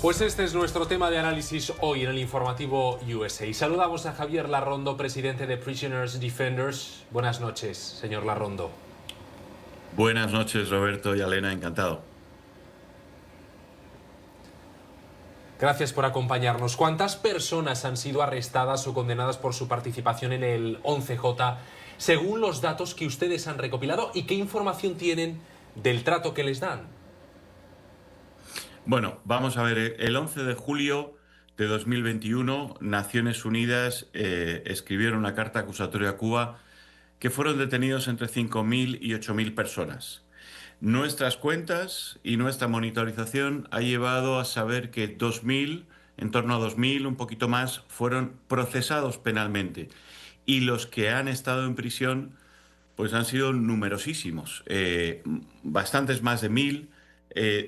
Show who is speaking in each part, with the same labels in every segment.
Speaker 1: Pues este es nuestro tema de análisis hoy en el informativo USA. Saludamos a Javier Larrondo, presidente de Prisoners Defenders. Buenas noches, señor Larrondo.
Speaker 2: Buenas noches, Roberto y Elena, encantado.
Speaker 1: Gracias por acompañarnos. ¿Cuántas personas han sido arrestadas o condenadas por su participación en el 11J, según los datos que ustedes han recopilado, y qué información tienen del trato que les dan?
Speaker 2: Bueno, vamos a ver, el 11 de julio de 2021, Naciones Unidas escribieron una carta acusatoria a Cuba que fueron detenidos entre 5.000 y 8.000 personas. Nuestras cuentas y nuestra monitorización ha llevado a saber que 2.000, en torno a 2.000, un poquito más, fueron procesados penalmente. Y los que han estado en prisión, pues han sido numerosísimos, bastantes más de 1.000,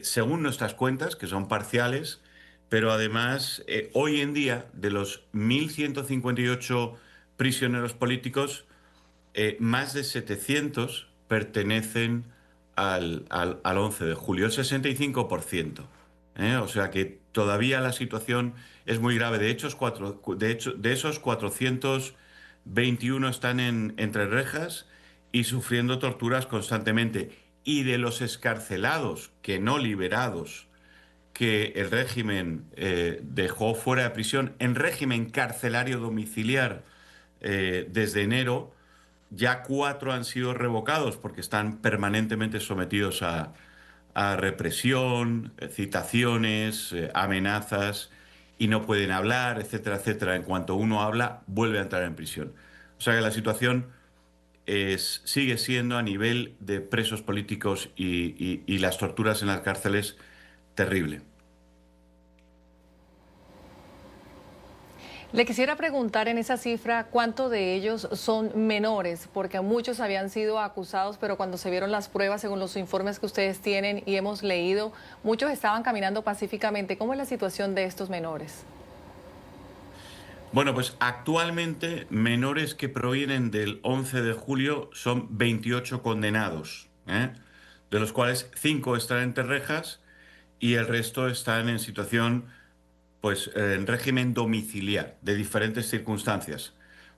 Speaker 2: según nuestras cuentas, que son parciales, pero además, hoy en día, de los 1.158 prisioneros políticos, más de 700 pertenecen al 11 de julio, el 65%. O sea que todavía la situación es muy grave. De esos 421 están entre rejas y sufriendo torturas constantemente. Y de los excarcelados que no liberados, que el régimen dejó fuera de prisión en régimen carcelario domiciliar desde enero, ya 4 han sido revocados porque están permanentemente sometidos a represión, citaciones, amenazas, y no pueden hablar, etcétera, etcétera. En cuanto uno habla, vuelve a entrar en prisión. O sea que la situación sigue siendo, a nivel de presos políticos y las torturas en las cárceles, terrible.
Speaker 3: Le quisiera preguntar en esa cifra cuántos de ellos son menores, porque muchos habían sido acusados, pero cuando se vieron las pruebas, según los informes que ustedes tienen y hemos leído, muchos estaban caminando pacíficamente. ¿Cómo es la situación de estos menores?
Speaker 2: Bueno, pues actualmente menores que provienen del 11 de julio son 28 condenados, de los cuales 5 están entre rejas y el resto están en situación, pues, en régimen domiciliar, de diferentes circunstancias.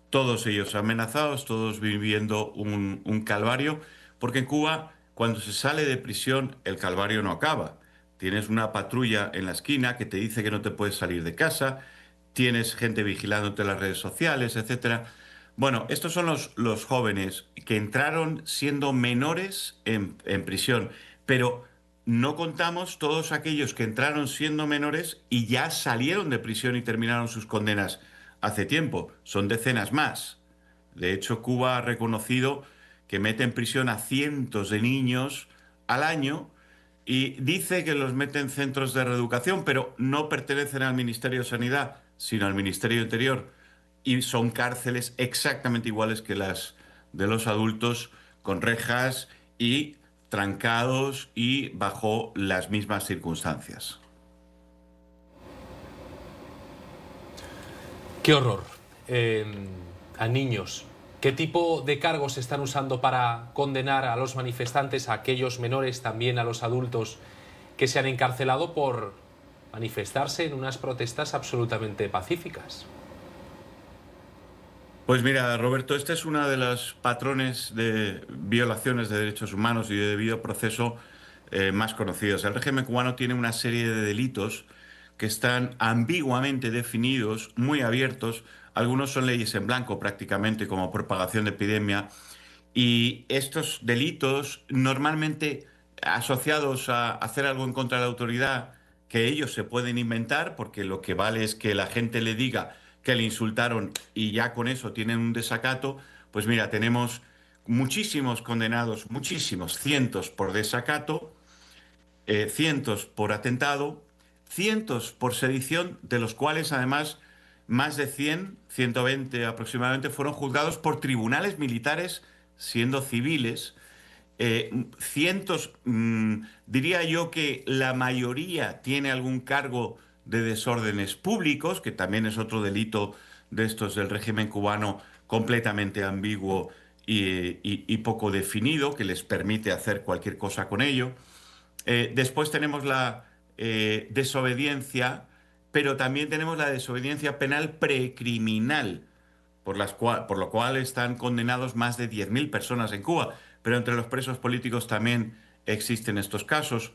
Speaker 2: Todos ellos amenazados, todos viviendo un calvario, porque en Cuba, cuando se sale de prisión, el calvario no acaba. Tienes una patrulla en la esquina que te dice que no te puedes salir de casa, tienes gente vigilándote en las redes sociales, etcétera. Bueno, estos son los jóvenes que entraron siendo menores en prisión, pero no contamos todos aquellos que entraron siendo menores y ya salieron de prisión y terminaron sus condenas hace tiempo. Son decenas más. De hecho, Cuba ha reconocido que mete en prisión a cientos de niños al año y dice que los mete en centros de reeducación, pero no pertenecen al Ministerio de Sanidad, sino al Ministerio de Interior. Y son cárceles exactamente iguales que las de los adultos, con rejas y trancados y bajo las mismas circunstancias.
Speaker 1: ¡Qué horror! A niños. ¿Qué tipo de cargos se están usando para condenar a los manifestantes, a aquellos menores, también a los adultos que se han encarcelado por manifestarse en unas protestas absolutamente pacíficas?
Speaker 2: Pues mira, Roberto, este es uno de los patrones de violaciones de derechos humanos y de debido proceso más conocidos. El régimen cubano tiene una serie de delitos que están ambiguamente definidos, muy abiertos. Algunos son leyes en blanco prácticamente, como propagación de epidemia. Y estos delitos, normalmente asociados a hacer algo en contra de la autoridad, que ellos se pueden inventar, porque lo que vale es que la gente le diga que le insultaron y ya con eso tienen un desacato. Pues mira, tenemos muchísimos condenados, muchísimos, cientos por desacato, cientos por atentado, cientos por sedición, de los cuales además más de 100, 120 aproximadamente, fueron juzgados por tribunales militares siendo civiles. Cientos, diría yo que la mayoría tiene algún cargo de desórdenes públicos, que también es otro delito de estos del régimen cubano, completamente ambiguo y poco definido, que les permite hacer cualquier cosa con ello. Después tenemos desobediencia, pero también tenemos la desobediencia penal precriminal, por lo cual están condenados más de 10.000 personas en Cuba. Pero entre los presos políticos también existen estos casos.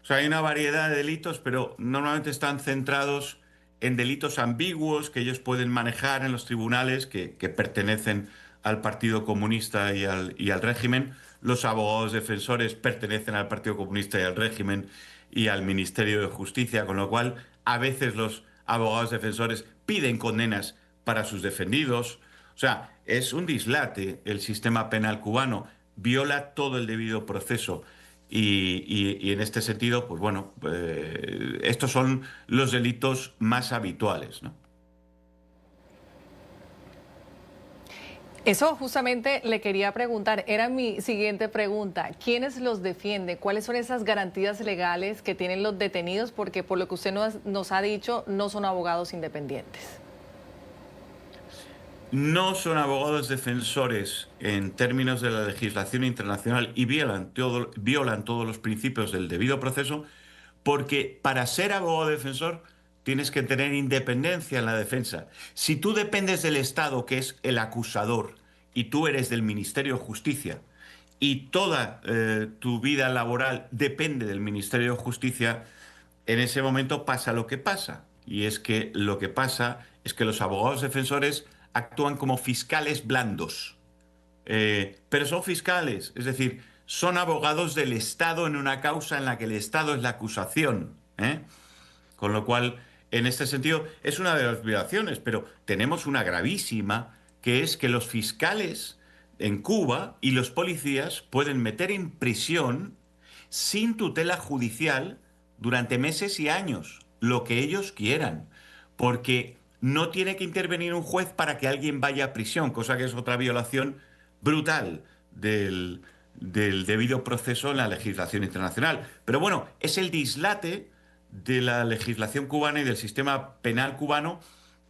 Speaker 2: O sea, hay una variedad de delitos, pero normalmente están centrados en delitos ambiguos que ellos pueden manejar en los tribunales, que pertenecen al Partido Comunista y al régimen. Los abogados defensores pertenecen al Partido Comunista y al régimen y al Ministerio de Justicia, con lo cual a veces los abogados defensores piden condenas para sus defendidos. O sea, es un dislate el sistema penal cubano, viola todo el debido proceso. Y en este sentido, pues bueno, estos son los delitos más habituales, ¿no?
Speaker 3: Eso justamente le quería preguntar, era mi siguiente pregunta. ¿Quiénes los defienden? ¿Cuáles son esas garantías legales que tienen los detenidos? Porque por lo que usted nos ha dicho, no son abogados independientes.
Speaker 2: No son abogados defensores en términos de la legislación internacional y violan todos los principios del debido proceso, porque para ser abogado defensor tienes que tener independencia en la defensa. Si tú dependes del Estado, que es el acusador, y tú eres del Ministerio de Justicia, y toda tu vida laboral depende del Ministerio de Justicia, en ese momento pasa lo que pasa. Y es que lo que pasa es que los abogados defensores actúan como fiscales blandos. Pero son fiscales, es decir, son abogados del Estado en una causa en la que el Estado es la acusación. Con lo cual, en este sentido, es una de las violaciones, pero tenemos una gravísima, que es que los fiscales en Cuba y los policías pueden meter en prisión sin tutela judicial durante meses y años, lo que ellos quieran, porque no tiene que intervenir un juez para que alguien vaya a prisión, cosa que es otra violación brutal del debido proceso en la legislación internacional. Pero bueno, es el dislate de la legislación cubana y del sistema penal cubano,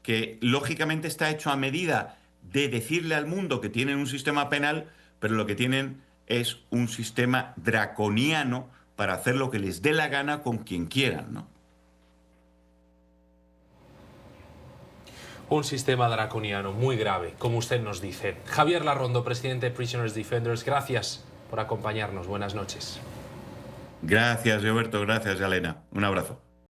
Speaker 2: que lógicamente está hecho a medida de decirle al mundo que tienen un sistema penal, pero lo que tienen es un sistema draconiano para hacer lo que les dé la gana con quien quieran, ¿no?
Speaker 1: Un sistema draconiano muy grave, como usted nos dice. Javier Larrondo, presidente de Prisoners Defenders, gracias por acompañarnos. Buenas noches.
Speaker 2: Gracias, Roberto. Gracias, Elena. Un abrazo.